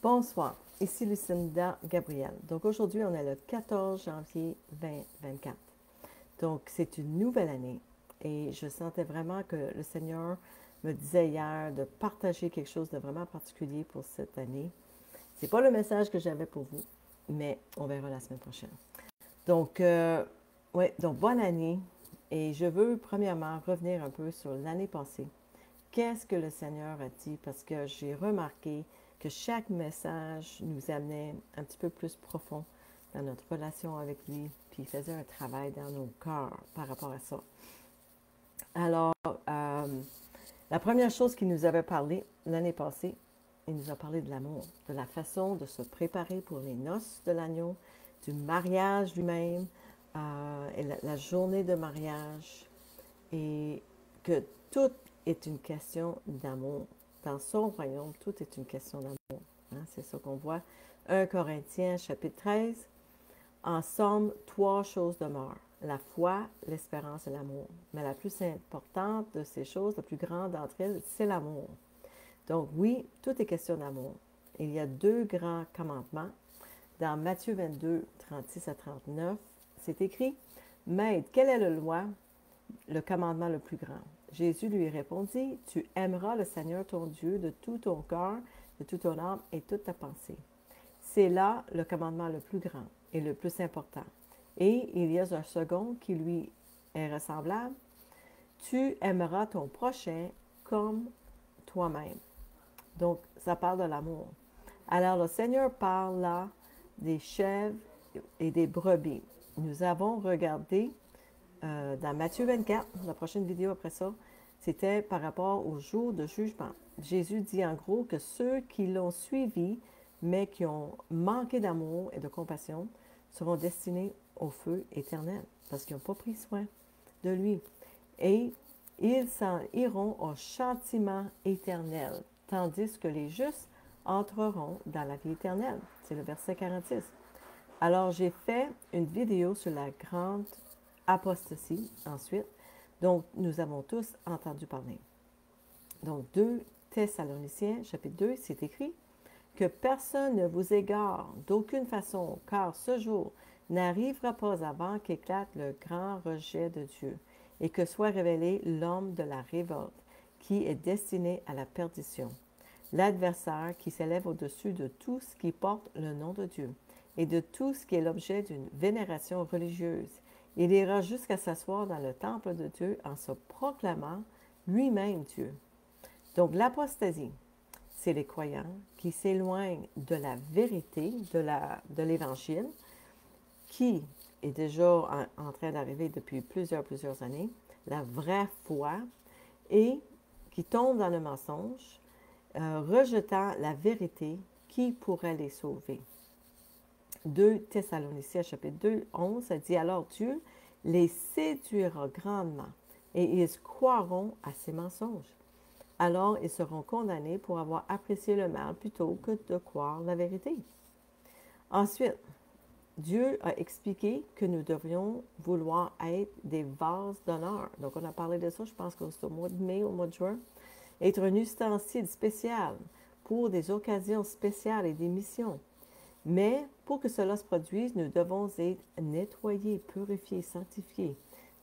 Bonsoir, ici Lucinda Gabriel. Donc aujourd'hui, on est le 14 janvier 2024. Donc c'est une nouvelle année et je sentais vraiment que le Seigneur me disait hier de partager quelque chose de vraiment particulier pour cette année. C'est pas le message que j'avais pour vous, mais on verra la semaine prochaine. Donc, donc bonne année et je veux premièrement revenir un peu sur l'année passée. Qu'est-ce que le Seigneur a dit? Parce que j'ai remarqué que chaque message nous amenait un petit peu plus profond dans notre relation avec lui, puis il faisait un travail dans nos cœurs par rapport à ça. Alors, la première chose qu'il nous avait parlé l'année passée, il nous a parlé de l'amour, de la façon de se préparer pour les noces de l'agneau, du mariage lui-même, et la journée de mariage, et que tout est une question d'amour. Dans son royaume, tout est une question d'amour. Hein? C'est ça qu'on voit. 1 Corinthiens chapitre 13. En somme, 3 choses demeurent. La foi, l'espérance et l'amour. Mais la plus importante de ces choses, la plus grande d'entre elles, c'est l'amour. Donc oui, tout est question d'amour. Il y a 2 grands commandements. Dans Matthieu 22, 36 à 39, c'est écrit « Maître, quelle est la loi, le commandement le plus grand? » Jésus lui répondit, « Tu aimeras le Seigneur ton Dieu de tout ton cœur, de toute ton âme et toute ta pensée. » C'est là le commandement le plus grand et le plus important. Et il y a un second qui lui est ressemblable. « Tu aimeras ton prochain comme toi-même. » Donc, ça parle de l'amour. Alors, le Seigneur parle là des chèvres et des brebis. Nous avons regardé dans Matthieu 24, la prochaine vidéo après ça, c'était par rapport au jour de jugement. Jésus dit en gros que ceux qui l'ont suivi, mais qui ont manqué d'amour et de compassion, seront destinés au feu éternel, parce qu'ils n'ont pas pris soin de lui. Et ils s'en iront au châtiment éternel, tandis que les justes entreront dans la vie éternelle. C'est le verset 46. Alors, j'ai fait une vidéo sur la grande apostasie ensuite, dont nous avons tous entendu parler. Donc, 2 Thessaloniciens, chapitre 2, c'est écrit « Que personne ne vous égare d'aucune façon, car ce jour n'arrivera pas avant qu'éclate le grand rejet de Dieu, et que soit révélé l'homme de la révolte, qui est destiné à la perdition, l'adversaire qui s'élève au-dessus de tout ce qui porte le nom de Dieu, et de tout ce qui est l'objet d'une vénération religieuse. Il ira jusqu'à s'asseoir dans le temple de Dieu en se proclamant lui-même Dieu. » Donc l'apostasie, c'est les croyants qui s'éloignent de la vérité de l'Évangile, qui est déjà en train d'arriver depuis plusieurs années, la vraie foi, et qui tombent dans le mensonge, rejetant la vérité qui pourrait les sauver. 2 Thessaloniciens, chapitre 2, 11, ça dit « Alors Dieu les séduira grandement, et ils croiront à ces mensonges. Alors ils seront condamnés pour avoir apprécié le mal plutôt que de croire la vérité. » Ensuite, Dieu a expliqué que nous devrions vouloir être des vases d'honneur. Donc, on a parlé de ça, je pense que c'est au mois de mai, au mois de juin. Être un ustensile spécial pour des occasions spéciales et des missions. Mais pour que cela se produise, nous devons être nettoyés, purifiés, sanctifiés.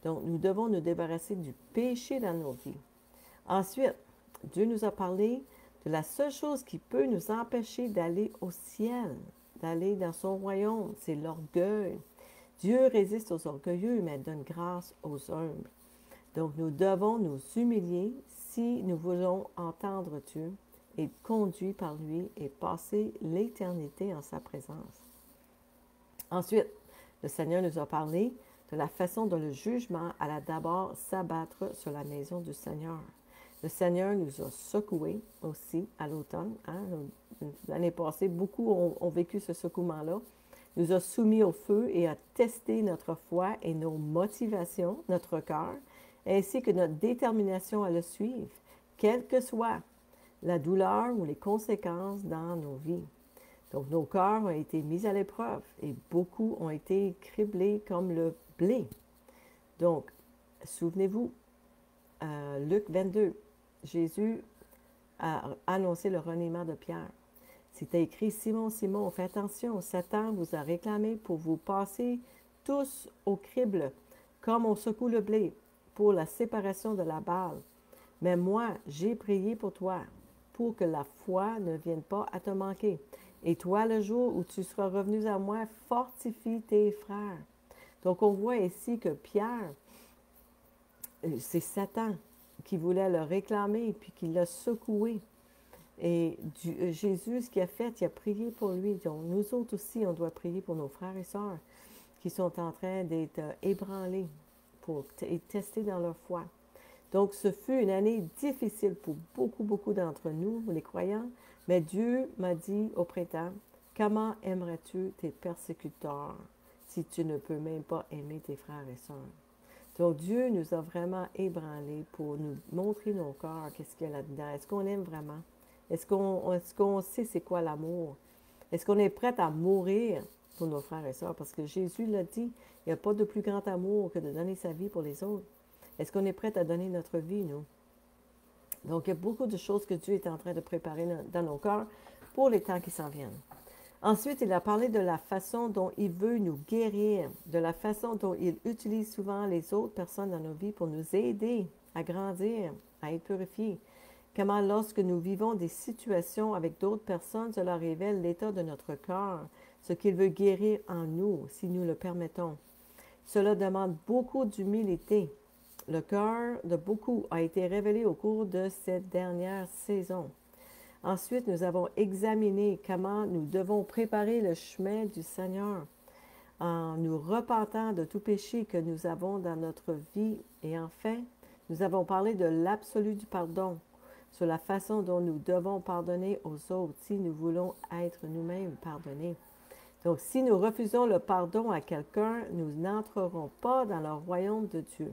Donc, nous devons nous débarrasser du péché dans nos vies. Ensuite, Dieu nous a parlé de la seule chose qui peut nous empêcher d'aller au ciel, d'aller dans son royaume, c'est l'orgueil. Dieu résiste aux orgueilleux, mais donne grâce aux humbles. Donc, nous devons nous humilier si nous voulons entendre Dieu, être conduits par lui et passer l'éternité en sa présence. Ensuite, le Seigneur nous a parlé de la façon dont le jugement allait d'abord s'abattre sur la maison du Seigneur. Le Seigneur nous a secoués aussi à l'automne. Hein? L'année passée, beaucoup ont vécu ce secouement-là. Nous a soumis au feu et a testé notre foi et nos motivations, notre cœur, ainsi que notre détermination à le suivre, quelle que soit la douleur ou les conséquences dans nos vies. Donc, nos cœurs ont été mis à l'épreuve et beaucoup ont été criblés comme le blé. Donc, souvenez-vous, Luc 22, Jésus a annoncé le reniement de Pierre. C'était écrit, Simon, Simon, fais attention, Satan vous a réclamé pour vous passer tous au crible, comme on secoue le blé, pour la séparation de la balle. Mais moi, j'ai prié pour toi, pour que la foi ne vienne pas à te manquer. Et toi, le jour où tu seras revenu à moi, fortifie tes frères. Donc, on voit ici que Pierre, c'est Satan qui voulait le réclamer, puis qui l'a secoué. Et Jésus, ce qu'il a fait, il a prié pour lui. Donc, nous autres aussi, on doit prier pour nos frères et sœurs qui sont en train d'être ébranlés pour être testés dans leur foi. Donc, ce fut une année difficile pour beaucoup d'entre nous, les croyants, mais Dieu m'a dit au printemps, comment aimerais-tu tes persécuteurs si tu ne peux même pas aimer tes frères et sœurs? Donc, Dieu nous a vraiment ébranlés pour nous montrer nos cœurs, qu'est-ce qu'il y a là-dedans. Est-ce qu'on aime vraiment? Est-ce qu'on sait c'est quoi l'amour? Est-ce qu'on est prêt à mourir pour nos frères et sœurs? Parce que Jésus l'a dit, il n'y a pas de plus grand amour que de donner sa vie pour les autres. Est-ce qu'on est prêt à donner notre vie, nous? Donc, il y a beaucoup de choses que Dieu est en train de préparer dans nos cœurs pour les temps qui s'en viennent. Ensuite, il a parlé de la façon dont il veut nous guérir, de la façon dont il utilise souvent les autres personnes dans nos vies pour nous aider à grandir, à être purifiés. Comment lorsque nous vivons des situations avec d'autres personnes, cela révèle l'état de notre cœur, ce qu'il veut guérir en nous, si nous le permettons. Cela demande beaucoup d'humilité. Le cœur de beaucoup a été révélé au cours de cette dernière saison. Ensuite, nous avons examiné comment nous devons préparer le chemin du Seigneur en nous repentant de tout péché que nous avons dans notre vie. Et enfin, nous avons parlé de l'absolu du pardon, sur la façon dont nous devons pardonner aux autres si nous voulons être nous-mêmes pardonnés. Donc, si nous refusons le pardon à quelqu'un, nous n'entrerons pas dans le royaume de Dieu.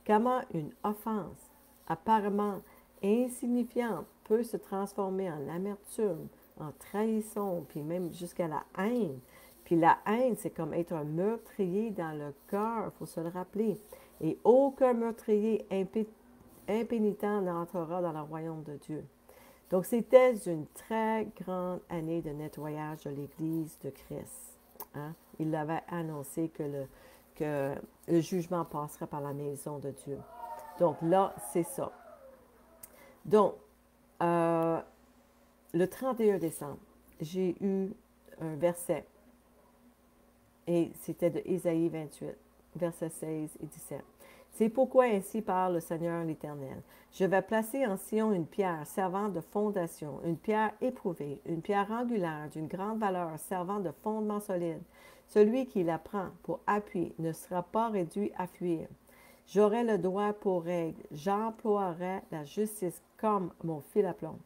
Comment une offense apparemment insignifiante peut se transformer en amertume, en trahison, puis même jusqu'à la haine. Puis la haine, c'est comme être un meurtrier dans le cœur, il faut se le rappeler. Et aucun meurtrier impénitent n'entrera dans le royaume de Dieu. Donc, c'était une très grande année de nettoyage de l'Église de Christ. Hein? Il avait annoncé que le jugement passerait par la maison de Dieu. Donc là, c'est ça. Donc, le 31 décembre, j'ai eu un verset, et c'était de Ésaïe 28, versets 16 et 17. C'est pourquoi ainsi parle le Seigneur l'Éternel. Je vais placer en Sion une pierre servant de fondation, une pierre éprouvée, une pierre angulaire d'une grande valeur servant de fondement solide. Celui qui la prend pour appui ne sera pas réduit à fuir. J'aurai le droit pour règle, j'emploierai la justice comme mon fil à plomb.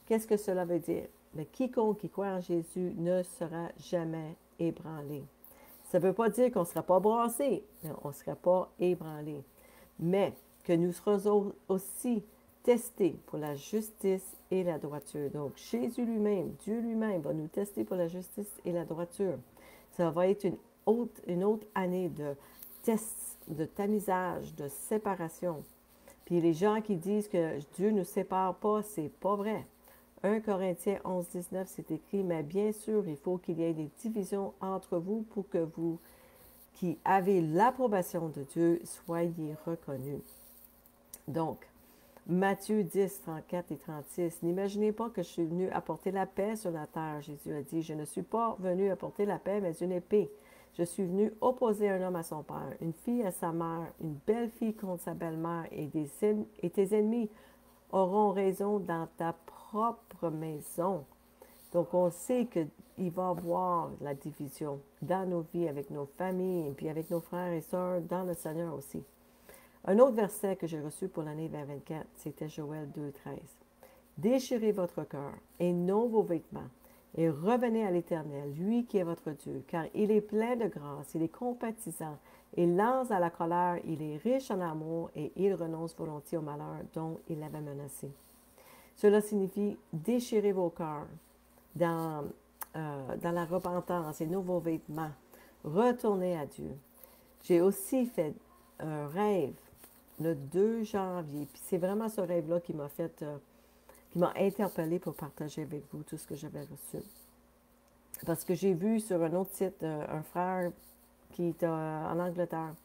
Qu'est-ce que cela veut dire? Mais quiconque qui croit en Jésus ne sera jamais ébranlé. Ça ne veut pas dire qu'on ne sera pas brassé, on ne sera pas ébranlé, mais que nous serons aussi testés pour la justice et la droiture. Donc, Jésus lui-même, Dieu lui-même va nous tester pour la justice et la droiture. Ça va être une autre année de tests, de tamisage, de séparation. Puis les gens qui disent que Dieu ne nous sépare pas, c'est pas vrai. 1 Corinthiens 11, 19, c'est écrit, mais bien sûr, il faut qu'il y ait des divisions entre vous pour que vous, qui avez l'approbation de Dieu, soyez reconnus. Donc, Matthieu 10, 34 et 36, n'imaginez pas que je suis venu apporter la paix sur la terre. Jésus a dit, je ne suis pas venu apporter la paix, mais une épée. Je suis venu opposer un homme à son père, une fille à sa mère, une belle fille contre sa belle-mère, et tes ennemis auront raison dans ta propre maison. Donc, on sait qu'il va y avoir la division dans nos vies, avec nos familles, et puis avec nos frères et sœurs, dans le Seigneur aussi. Un autre verset que j'ai reçu pour l'année 2024, c'était Joël 2, 13. Déchirez votre cœur et non vos vêtements, et revenez à l'Éternel, lui qui est votre Dieu, car il est plein de grâce, il est compatissant, il lance à la colère, il est riche en amour, et il renonce volontiers au malheur dont il avait menacé. Cela signifie déchirer vos cœurs dans la repentance et nouveaux vêtements. Retournez à Dieu. J'ai aussi fait un rêve le 2 janvier, puis c'est vraiment ce rêve-là qui m'a fait qui m'a interpellée pour partager avec vous tout ce que j'avais reçu. Parce que j'ai vu sur un autre site un frère qui est en Angleterre,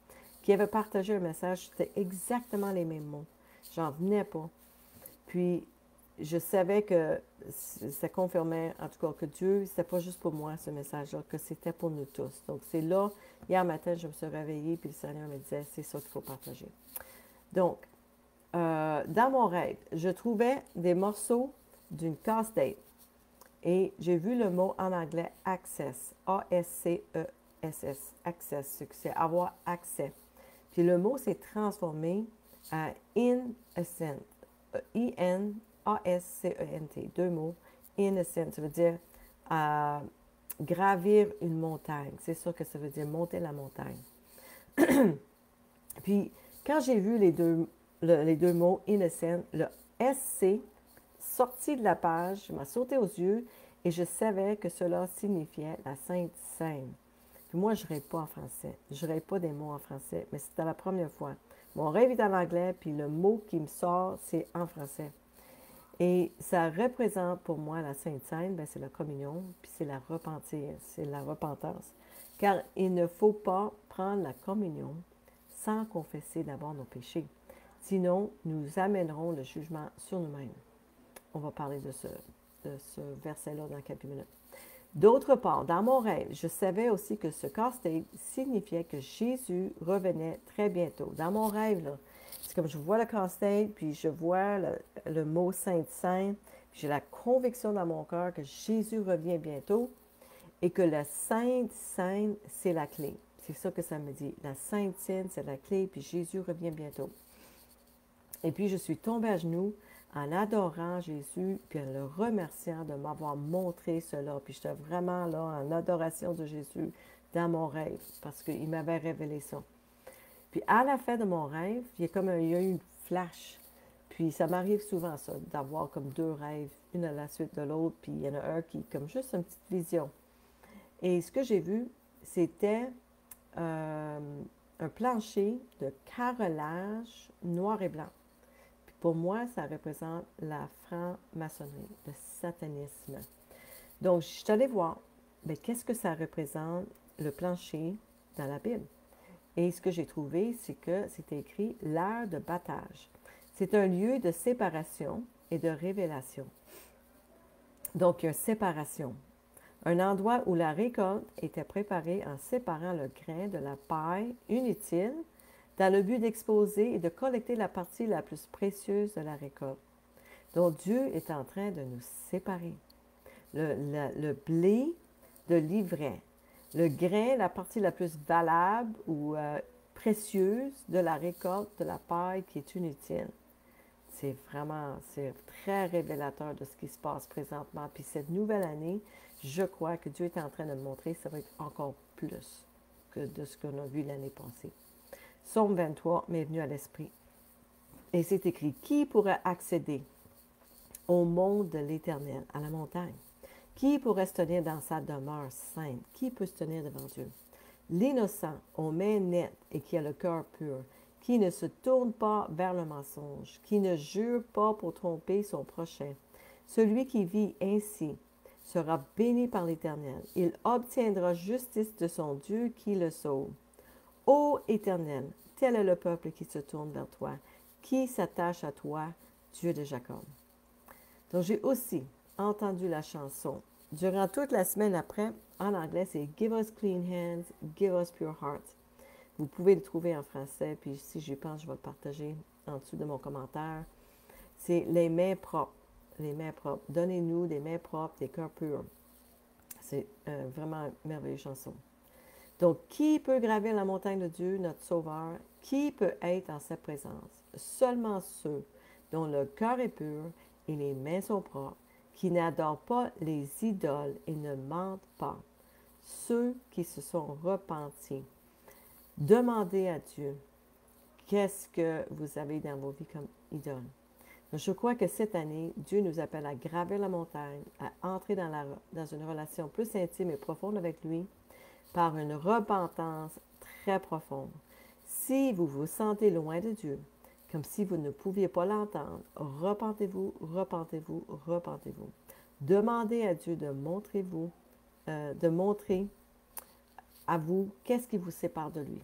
qui avait partagé un message, c'était exactement les mêmes mots. J'en venais pas. Puis, je savais que ça confirmait, en tout cas, que Dieu, c'était pas juste pour moi, ce message-là, que c'était pour nous tous. Donc, c'est là, hier matin, je me suis réveillée, puis le Seigneur me disait, c'est ça qu'il faut partager. Donc, dans mon rêve, je trouvais des morceaux d'une casse-tête. Et j'ai vu le mot en anglais access, A-S-C-E-S-S, access, c'est avoir accès. Puis le mot s'est transformé à innocent, I-N-A-S-C-E-N-T, deux mots, innocent, ça veut dire gravir une montagne. C'est ça que ça veut dire, monter la montagne. Puis quand j'ai vu les deux mots innocent, le SC sorti de la page, m'a sauté aux yeux et je savais que cela signifiait la Sainte Seine. Puis moi, je ne rêve pas en français. Je ne rêve pas des mots en français, mais c'était la première fois. Mon rêve est en anglais, puis le mot qui me sort, c'est en français. Et ça représente pour moi la Sainte Seine, bien, c'est la communion, puis c'est la repentir, c'est la repentance. Car il ne faut pas prendre la communion sans confesser d'abord nos péchés. Sinon, nous amènerons le jugement sur nous-mêmes. On va parler de ce verset-là dans quelques minutes. D'autre part, dans mon rêve, je savais aussi que ce casse-tête signifiait que Jésus revenait très bientôt. Dans mon rêve, là, c'est comme je vois le casse-tête, puis je vois le mot Sainte Seine, puis j'ai la conviction dans mon cœur que Jésus revient bientôt et que la Sainte Seine, c'est la clé. C'est ça que ça me dit. La Sainte Seine, c'est la clé, puis Jésus revient bientôt. Et puis, je suis tombée à genoux en adorant Jésus, puis en le remerciant de m'avoir montré cela. Puis j'étais vraiment là en adoration de Jésus dans mon rêve, parce qu'il m'avait révélé ça. Puis à la fin de mon rêve, il y a eu une flash. Puis ça m'arrive souvent ça, d'avoir comme deux rêves, une à la suite de l'autre, puis il y en a un qui est comme juste une petite vision. Et ce que j'ai vu, c'était un plancher de carrelage noir et blanc. Pour moi, ça représente la franc-maçonnerie, le satanisme. Donc, je suis allée voir, bien, qu'est-ce que ça représente, le plancher, dans la Bible. Et ce que j'ai trouvé, c'est que c'était écrit « l'ère de battage ». C'est un lieu de séparation et de révélation. Donc, il y a une séparation. Un endroit où la récolte était préparée en séparant le grain de la paille inutile dans le but d'exposer et de collecter la partie la plus précieuse de la récolte. Donc, Dieu est en train de nous séparer. Le blé de l'ivraie, le grain, la partie la plus valable ou précieuse de la récolte de la paille qui est inutile. C'est très révélateur de ce qui se passe présentement. Puis cette nouvelle année, je crois que Dieu est en train de me montrer que ça va être encore plus que de ce qu'on a vu l'année passée. Psaume 23 m'est venu à l'esprit. Et c'est écrit, « Qui pourrait accéder au monde de l'Éternel, à la montagne? Qui pourrait se tenir dans sa demeure sainte? Qui peut se tenir devant Dieu? L'innocent, aux mains nettes et qui a le cœur pur, qui ne se tourne pas vers le mensonge, qui ne jure pas pour tromper son prochain. Celui qui vit ainsi sera béni par l'Éternel. Il obtiendra justice de son Dieu qui le sauve. Ô Éternel, tel est le peuple qui se tourne vers toi, qui s'attache à toi, Dieu de Jacob. » Donc, j'ai aussi entendu la chanson. Durant toute la semaine après, en anglais, c'est « Give us clean hands, give us pure hearts ». Vous pouvez le trouver en français, puis si j'y pense, je vais le partager en dessous de mon commentaire. C'est « Les mains propres ». Les mains propres. Donnez-nous des mains propres, des cœurs purs. C'est vraiment une merveilleuse chanson. Donc, qui peut gravir la montagne de Dieu, notre Sauveur? Qui peut être en sa présence? Seulement ceux dont le cœur est pur et les mains sont propres, qui n'adorent pas les idoles et ne mentent pas. Ceux qui se sont repentis. Demandez à Dieu, qu'est-ce que vous avez dans vos vies comme idole? Je crois que cette année, Dieu nous appelle à gravir la montagne, à entrer dans une relation plus intime et profonde avec lui, par une repentance très profonde. Si vous vous sentez loin de Dieu, comme si vous ne pouviez pas l'entendre. Repentez-vous, repentez-vous, repentez-vous. Demandez à Dieu de montrer à vous qu'est-ce qui vous sépare de lui.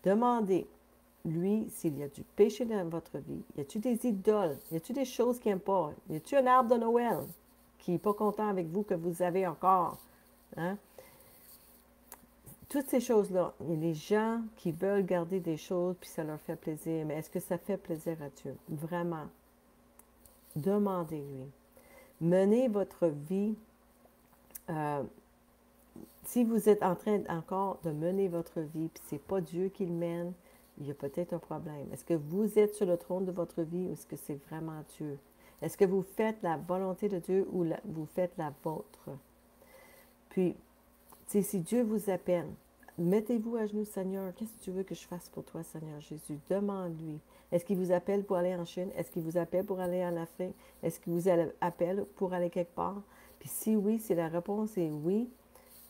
Demandez, lui, s'il y a du péché dans votre vie. Y a-t-il des idoles? Y a-t-il des choses qu'il n'aime pas? Y a-t-il un arbre de Noël qui n'est pas content avec vous que vous avez encore? Hein? Toutes ces choses-là, il y a des gens qui veulent garder des choses puis ça leur fait plaisir. Mais est-ce que ça fait plaisir à Dieu? Vraiment. Demandez-lui. Menez votre vie. Si vous êtes en train encore de mener votre vie puis ce n'est pas Dieu qui le mène, il y a peut-être un problème. Est-ce que vous êtes sur le trône de votre vie ou est-ce que c'est vraiment Dieu? Est-ce que vous faites la volonté de Dieu ou vous faites la vôtre? Puis, si Dieu vous appelle, mettez-vous à genoux, Seigneur. Qu'est-ce que tu veux que je fasse pour toi, Seigneur Jésus? Demande-lui. Est-ce qu'il vous appelle pour aller en Chine? Est-ce qu'il vous appelle pour aller en Afrique? Est-ce qu'il vous appelle pour aller quelque part? Puis si oui, si la réponse est oui,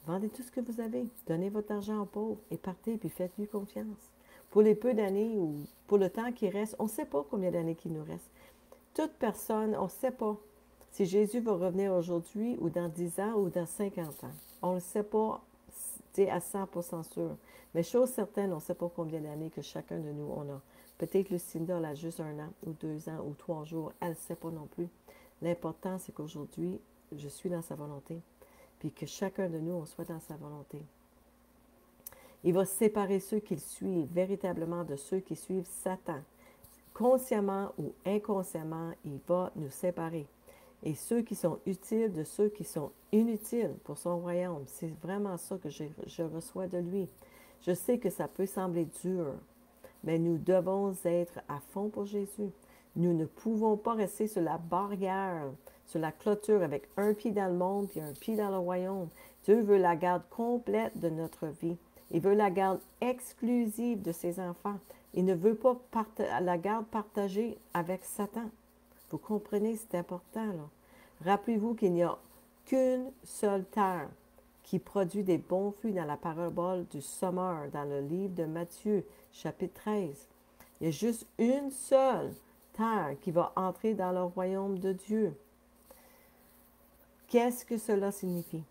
vendez tout ce que vous avez. Donnez votre argent aux pauvres et partez, puis faites-lui confiance. Pour les peu d'années ou pour le temps qui reste, on ne sait pas combien d'années qu'il nous reste. Toute personne, on ne sait pas si Jésus va revenir aujourd'hui ou dans 10 ans ou dans 50 ans. On ne le sait pas à 100% sûr. Mais chose certaine, on ne sait pas combien d'années que chacun de nous on a. Peut-être Lucinda, elle a juste 1 an ou 2 ans ou 3 jours. Elle ne sait pas non plus. L'important, c'est qu'aujourd'hui, je suis dans sa volonté. Puis que chacun de nous, on soit dans sa volonté. Il va séparer ceux qui le suivent véritablement de ceux qui suivent Satan. Consciemment ou inconsciemment, il va nous séparer. Et ceux qui sont utiles de ceux qui sont inutiles pour son royaume. C'est vraiment ça que je reçois de lui. Je sais que ça peut sembler dur, mais nous devons être à fond pour Jésus. Nous ne pouvons pas rester sur la barrière, sur la clôture avec un pied dans le monde et un pied dans le royaume. Dieu veut la garde complète de notre vie. Il veut la garde exclusive de ses enfants. Il ne veut pas la garde partagée avec Satan. Vous comprenez, c'est important, là. Rappelez-vous qu'il n'y a qu'une seule terre qui produit des bons fruits dans la parabole du sommeur, dans le livre de Matthieu, chapitre 13. Il y a juste une seule terre qui va entrer dans le royaume de Dieu. Qu'est-ce que cela signifie?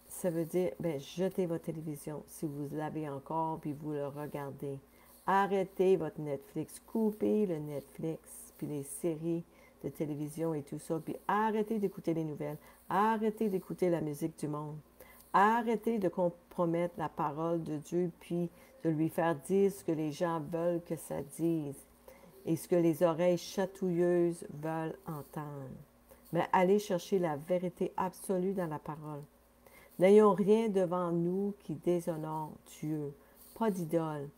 Ça veut dire, jetez votre télévision si vous l'avez encore, puis vous le regardez. Arrêtez votre Netflix, coupez le Netflix, puis les séries de télévision et tout ça, puis arrêtez d'écouter les nouvelles, arrêtez d'écouter la musique du monde, arrêtez de compromettre la parole de Dieu, puis de lui faire dire ce que les gens veulent que ça dise et ce que les oreilles chatouilleuses veulent entendre. Mais allez chercher la vérité absolue dans la parole. N'ayons rien devant nous qui déshonore Dieu, pas d'idole.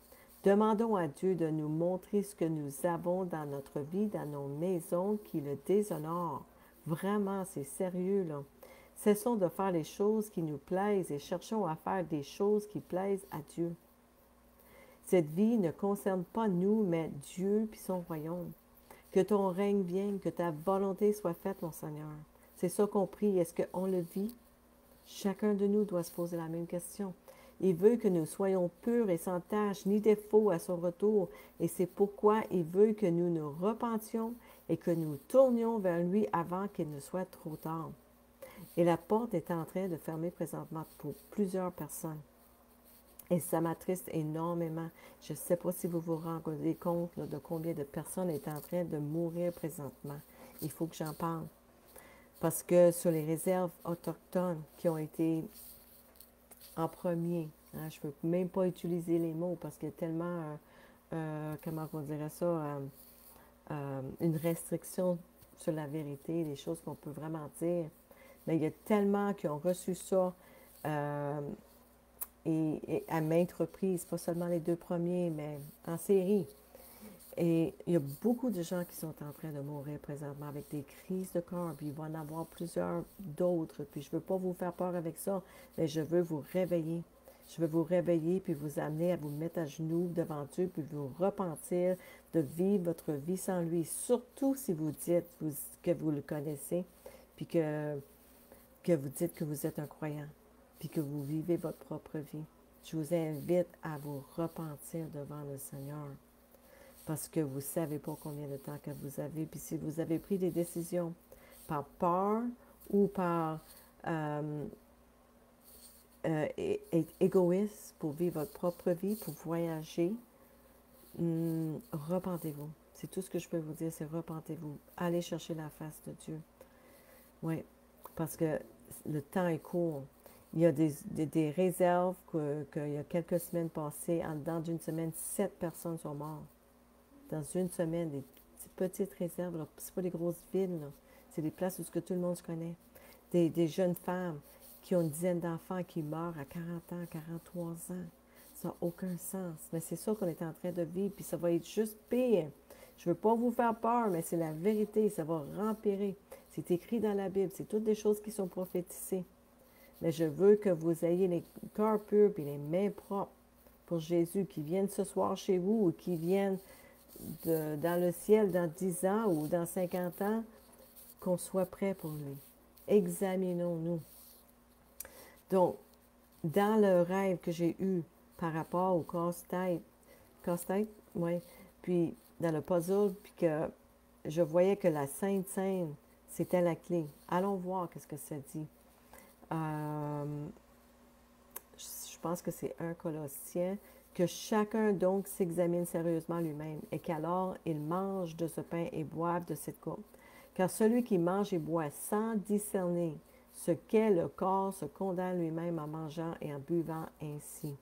Demandons à Dieu de nous montrer ce que nous avons dans notre vie, dans nos maisons, qui le déshonore. Vraiment, c'est sérieux, là. Cessons de faire les choses qui nous plaisent et cherchons à faire des choses qui plaisent à Dieu. Cette vie ne concerne pas nous, mais Dieu puis son royaume. Que ton règne vienne, que ta volonté soit faite, mon Seigneur. C'est ça qu'on prie. Est-ce qu'on le vit? Chacun de nous doit se poser la même question. Il veut que nous soyons purs et sans tache, ni défaut à son retour. Et c'est pourquoi il veut que nous nous repentions et que nous tournions vers lui avant qu'il ne soit trop tard. Et la porte est en train de fermer présentement pour plusieurs personnes. Et ça m'attriste énormément. Je ne sais pas si vous vous rendez compte là, de combien de personnes sont en train de mourir présentement. Il faut que j'en parle. Parce que sur les réserves autochtones qui ont été en premier, hein, je ne peux même pas utiliser les mots parce qu'il y a tellement, comment on dirait ça, une restriction sur la vérité, des choses qu'on peut vraiment dire. Mais il y a tellement qui ont reçu ça et à maintes reprises, pas seulement les 2 premiers, mais en série. Et il y a beaucoup de gens qui sont en train de mourir présentement avec des crises de cœur, puis il va en avoir plusieurs d'autres. Puis je ne veux pas vous faire peur avec ça, mais je veux vous réveiller. Je veux vous réveiller, puis vous amener à vous mettre à genoux devant Dieu, puis vous repentir de vivre votre vie sans lui. Surtout si vous dites que vous le connaissez, puis que vous dites que vous êtes un croyant, puis que vous vivez votre propre vie. Je vous invite à vous repentir devant le Seigneur. parce que vous ne savez pas combien de temps que vous avez. Puis si vous avez pris des décisions par peur ou par égoïste pour vivre votre propre vie, pour voyager, repentez-vous. C'est tout ce que je peux vous dire, c'est repentez-vous. Allez chercher la face de Dieu. Oui, parce que le temps est court. Il y a des réserves qu'il y a quelques semaines passées, en dedans d'une semaine, 7 personnes sont mortes. Dans une semaine, des petites réserves, ce pas des grosses villes, c'est des places où tout le monde se connaît. Des jeunes femmes qui ont une dizaine d'enfants qui meurent à 40 ans, 43 ans. Ça n'a aucun sens. Mais c'est ça qu'on est en train de vivre, puis ça va être juste pire. Je ne veux pas vous faire peur, mais c'est la vérité, ça va rempirer. C'est écrit dans la Bible, c'est toutes des choses qui sont prophétisées. Mais je veux que vous ayez les cœurs purs et les mains propres pour Jésus, qui vienne ce soir chez vous ou qui vienne dans le ciel dans 10 ans ou dans 50 ans, qu'on soit prêt pour lui. Examinons-nous. Donc, dans le rêve que j'ai eu par rapport au casse-tête, oui, puis dans le puzzle, puis que je voyais que la Sainte Seine, c'était la clé. Allons voir qu'est-ce que ça dit. Je pense que c'est un Colossien, que chacun donc s'examine sérieusement lui-même, et qu'alors il mange de ce pain et boive de cette coupe. Car celui qui mange et boit sans discerner ce qu'est le corps se condamne lui-même en mangeant et en buvant ainsi.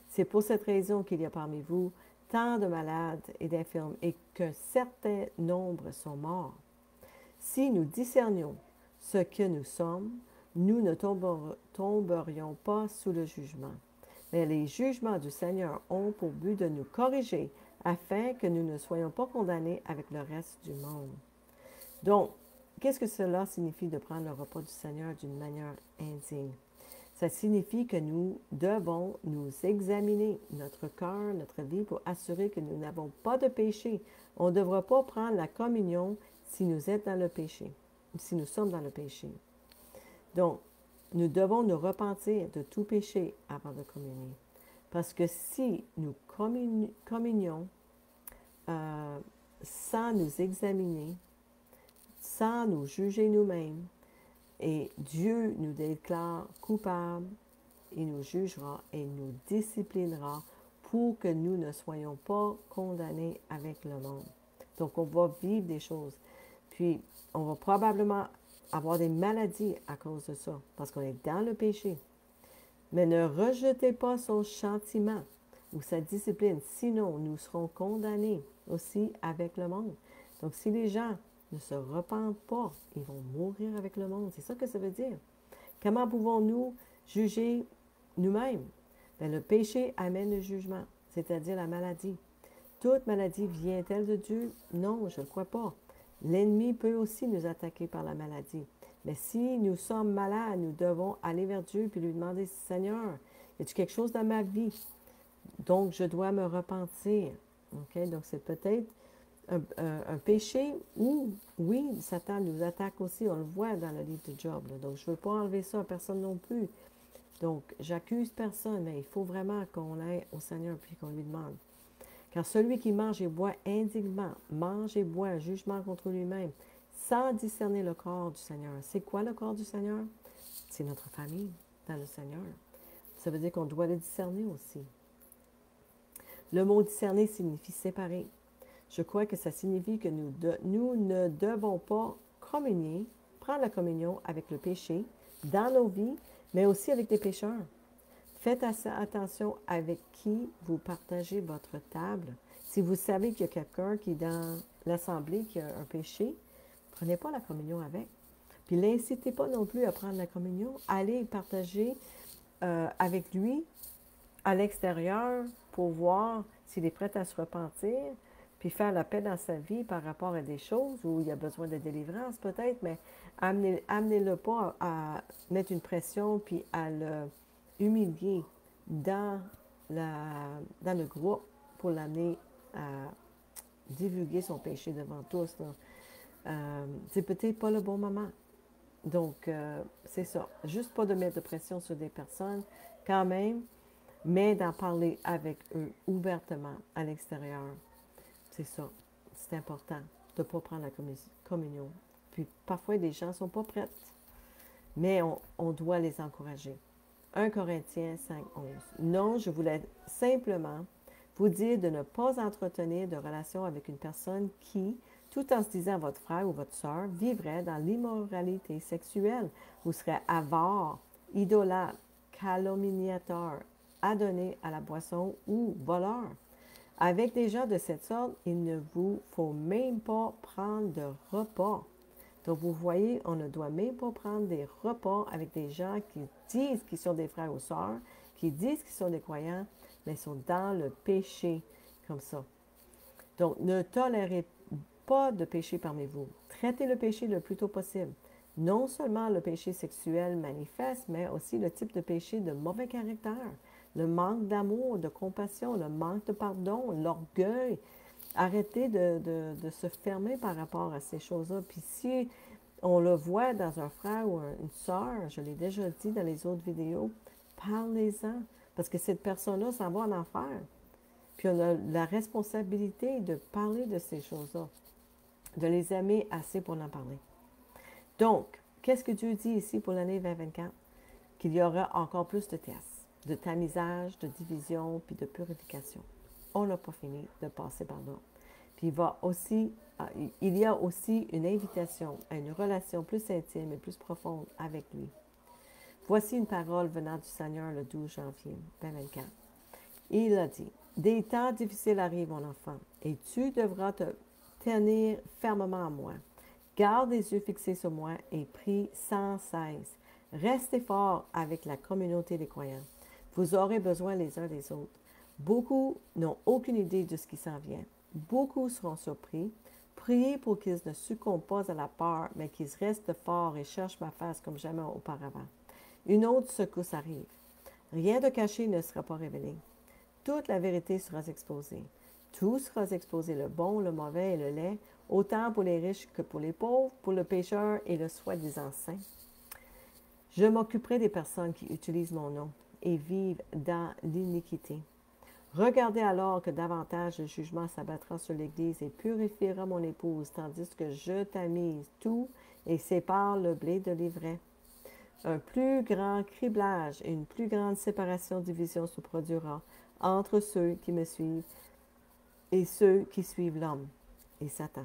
C'est pour cette raison qu'il y a parmi vous tant de malades et d'infirmes, et qu'un certain nombre sont morts. Si nous discernions ce que nous sommes, nous ne tomberions pas sous le jugement. Mais les jugements du Seigneur ont pour but de nous corriger, afin que nous ne soyons pas condamnés avec le reste du monde. Donc, qu'est-ce que cela signifie de prendre le repas du Seigneur d'une manière indigne? Ça signifie que nous devons nous examiner notre cœur, notre vie, pour assurer que nous n'avons pas de péché. On ne devra pas prendre la communion si nous êtes dans le péché, si nous sommes dans le péché. Donc, nous devons nous repentir de tout péché avant de communier. Parce que si nous communions sans nous examiner, sans nous juger nous-mêmes, et Dieu nous déclare coupables, il nous jugera et nous disciplinera pour que nous ne soyons pas condamnés avec le monde. Donc, on va vivre des choses. Puis, on va probablement avoir des maladies à cause de ça, parce qu'on est dans le péché. Mais ne rejetez pas son châtiment ou sa discipline, sinon nous serons condamnés aussi avec le monde. Donc, si les gens ne se repentent pas, ils vont mourir avec le monde. C'est ça que ça veut dire. Comment pouvons-nous juger nous-mêmes? Bien, le péché amène le jugement, c'est-à-dire la maladie. Toute maladie vient-elle de Dieu? Non, je ne le crois pas. L'ennemi peut aussi nous attaquer par la maladie. Mais si nous sommes malades, nous devons aller vers Dieu et lui demander, Seigneur, y a-t-il quelque chose dans ma vie? Donc, je dois me repentir. Okay? Donc, c'est peut-être un péché où, oui, Satan nous attaque aussi. On le voit dans le livre de Job. Là. Donc, je ne veux pas enlever ça à personne non plus. Donc, j'accuse personne, mais il faut vraiment qu'on aille au Seigneur puis qu'on lui demande. Car celui qui mange et boit indignement, mange et boit un jugement contre lui-même, sans discerner le corps du Seigneur. C'est quoi le corps du Seigneur? C'est notre famille dans le Seigneur. Ça veut dire qu'on doit le discerner aussi. Le mot discerner signifie séparer. Je crois que ça signifie que nous ne devons pas communier, prendre la communion avec le péché dans nos vies, mais aussi avec des pécheurs. Faites attention avec qui vous partagez votre table. Si vous savez qu'il y a quelqu'un qui est dans l'assemblée qui a un péché, prenez pas la communion avec. Puis l'incitez pas non plus à prendre la communion. Allez partager avec lui à l'extérieur pour voir s'il est prêt à se repentir, puis faire la paix dans sa vie par rapport à des choses où il y a besoin de délivrance peut-être, mais amenez-le pas à mettre une pression puis à le humilier dans le groupe pour l'amener à divulguer son péché devant tous. C'est peut-être pas le bon moment. Donc, c'est ça. Juste pas de mettre de pression sur des personnes quand même, mais d'en parler avec eux ouvertement à l'extérieur. c'est ça. C'est important de ne pas prendre la communion. Puis parfois, des gens ne sont pas prêts, mais on doit les encourager. 1 Corinthiens 5, 11. Non, je voulais simplement vous dire de ne pas entretenir de relation avec une personne qui, tout en se disant votre frère ou votre sœur, vivrait dans l'immoralité sexuelle ou serait avare, idolâtre, calomniateur, adonné à la boisson ou voleur. Avec des gens de cette sorte, il ne vous faut même pas prendre de repas. Donc, vous voyez, on ne doit même pas prendre des repas avec des gens qui disent qu'ils sont des frères ou sœurs, qui disent qu'ils sont des croyants, mais sont dans le péché, comme ça. Donc, ne tolérez pas de péché parmi vous. Traitez le péché le plus tôt possible. Non seulement le péché sexuel manifeste, mais aussi le type de péché de mauvais caractère, le manque d'amour, de compassion, le manque de pardon, l'orgueil. Arrêtez de se fermer par rapport à ces choses-là. Puis si on le voit dans un frère ou une sœur, je l'ai déjà dit dans les autres vidéos, parlez-en. Parce que cette personne-là s'en va en enfer. Puis on a la responsabilité de parler de ces choses-là, de les aimer assez pour en parler. Donc, qu'est-ce que Dieu dit ici pour l'année 2024? Qu'il y aura encore plus de tests, de tamisage, de division, puis de purification. On n'a pas fini de passer par là. Puis il y a aussi une invitation à une relation plus intime et plus profonde avec lui. Voici une parole venant du Seigneur le 12 janvier 2024. Il a dit, « Des temps difficiles arrivent, mon enfant, et tu devras te tenir fermement à moi. Garde les yeux fixés sur moi et prie sans cesse. Restez forts avec la communauté des croyants. Vous aurez besoin les uns des autres. Beaucoup n'ont aucune idée de ce qui s'en vient. Beaucoup seront surpris. Priez pour qu'ils ne succombent pas à la peur, mais qu'ils restent forts et cherchent ma face comme jamais auparavant. Une autre secousse arrive. Rien de caché ne sera pas révélé. Toute la vérité sera exposée. Tout sera exposé, le bon, le mauvais et le laid, autant pour les riches que pour les pauvres, pour le pécheur et le soi-disant saint. Je m'occuperai des personnes qui utilisent mon nom et vivent dans l'iniquité. Regardez alors que davantage de jugement s'abattra sur l'Église et purifiera mon épouse, tandis que je tamise tout et sépare le blé de l'ivraie. Un plus grand criblage et une plus grande séparation, division se produira entre ceux qui me suivent et ceux qui suivent l'homme et Satan.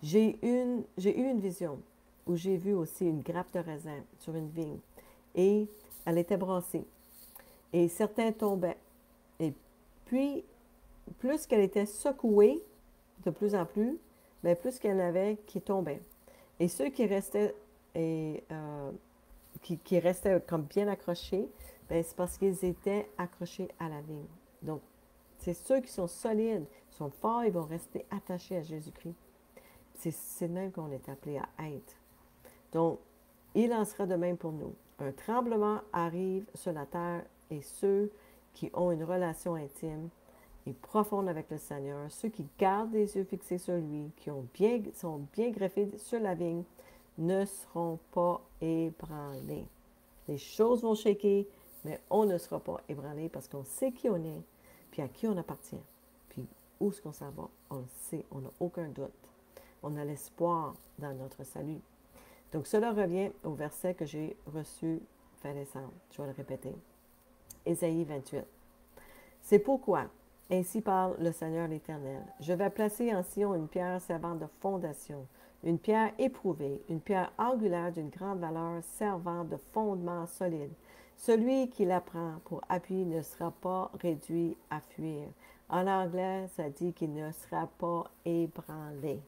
J'ai eu une vision où j'ai vu aussi une grappe de raisin sur une vigne et elle était brassée et certains tombaient. Et puis, plus qu'elle était secouée de plus en plus, bien, plus qu'il y en avait qui tombaient. Et ceux qui restaient, qui restaient comme bien accrochés, bien, c'est parce qu'ils étaient accrochés à la vigne. Donc, c'est ceux qui sont solides, sont forts, ils vont rester attachés à Jésus-Christ. C'est de même qu'on est appelé à être. Donc, il en sera de même pour nous. Un tremblement arrive sur la terre et ceux qui ont une relation intime et profonde avec le Seigneur, ceux qui gardent les yeux fixés sur lui, qui sont bien greffés sur la vigne, ne seront pas ébranlés. Les choses vont shaker, mais on ne sera pas ébranlé parce qu'on sait qui on est, puis à qui on appartient, puis où est-ce qu'on s'en va. On le sait, on n'a aucun doute. On a l'espoir dans notre salut. Donc, cela revient au verset que j'ai reçu fin décembre. Je vais le répéter. Ésaïe 28. C'est pourquoi, ainsi parle le Seigneur l'Éternel, je vais placer en Sion une pierre servant de fondation, une pierre éprouvée, une pierre angulaire d'une grande valeur servant de fondement solide. Celui qui la prend pour appui ne sera pas réduit à fuir. En anglais, ça dit qu'il ne sera pas ébranlé.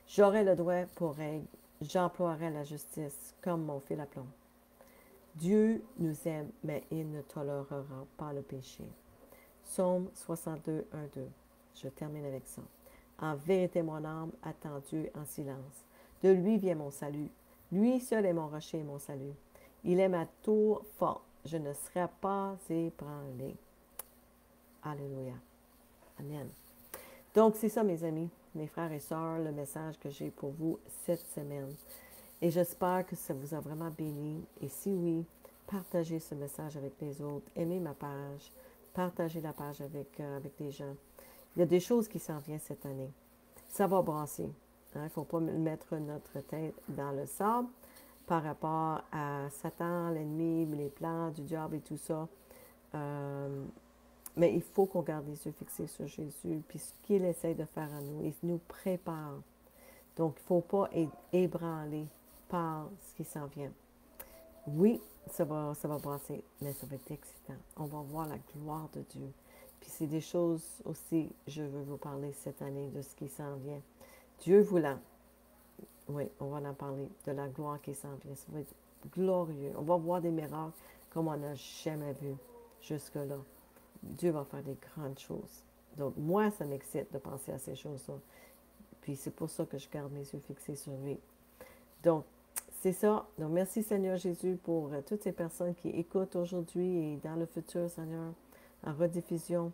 J'aurai le droit pour règle, j'emploierai la justice comme mon fil à plomb. Dieu nous aime, mais il ne tolérera pas le péché. Psaume 62, 1, 2. Je termine avec ça. En vérité, mon âme attend Dieu en silence. De lui vient mon salut. Lui seul est mon rocher et mon salut. Il est ma tour forte. Je ne serai pas ébranlé. Alléluia. Amen. Donc, c'est ça, mes amis, mes frères et sœurs, le message que j'ai pour vous cette semaine. Et j'espère que ça vous a vraiment béni. Et si oui, partagez ce message avec les autres. Aimez ma page. Partagez la page avec les gens. Il y a des choses qui s'en viennent cette année. Ça va brasser. Il ne faut pas mettre notre tête dans le sable par rapport à Satan, l'ennemi, les plans du diable et tout ça. Mais il faut qu'on garde les yeux fixés sur Jésus, puis ce qu'il essaie de faire à nous. Il nous prépare. Donc, il ne faut pas être ébranlé par ce qui s'en vient. Oui, ça va brasser, mais ça va être excitant. On va voir la gloire de Dieu. Puis c'est des choses aussi, je veux vous parler cette année de ce qui s'en vient. Dieu voulant, oui, on va en parler, de la gloire qui s'en vient. Ça va être glorieux. On va voir des miracles comme on n'a jamais vu jusque-là. Dieu va faire des grandes choses. Donc, moi, ça m'excite de penser à ces choses-là. Puis c'est pour ça que je garde mes yeux fixés sur lui. Donc, c'est ça. Donc, merci Seigneur Jésus pour toutes ces personnes qui écoutent aujourd'hui et dans le futur, Seigneur, en rediffusion.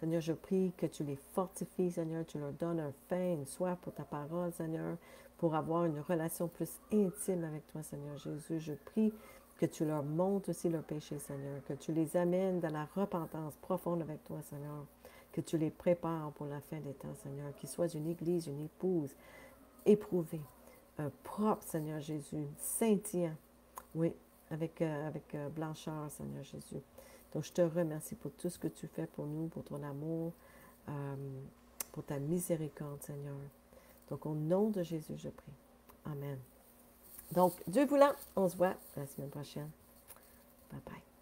Seigneur, je prie que tu les fortifies, Seigneur, tu leur donnes un faim, une soif pour ta parole, Seigneur, pour avoir une relation plus intime avec toi, Seigneur Jésus. Je prie que tu leur montres aussi leurs péchés, Seigneur, que tu les amènes dans la repentance profonde avec toi, Seigneur, que tu les prépares pour la fin des temps, Seigneur, qu'ils soient une église, une épouse éprouvée, propre, Seigneur Jésus, scintillant, oui, avec blancheur, Seigneur Jésus. Donc, je te remercie pour tout ce que tu fais pour nous, pour ton amour, pour ta miséricorde, Seigneur. Donc, au nom de Jésus, je prie. Amen. Donc, Dieu voulant, on se voit la semaine prochaine. Bye bye.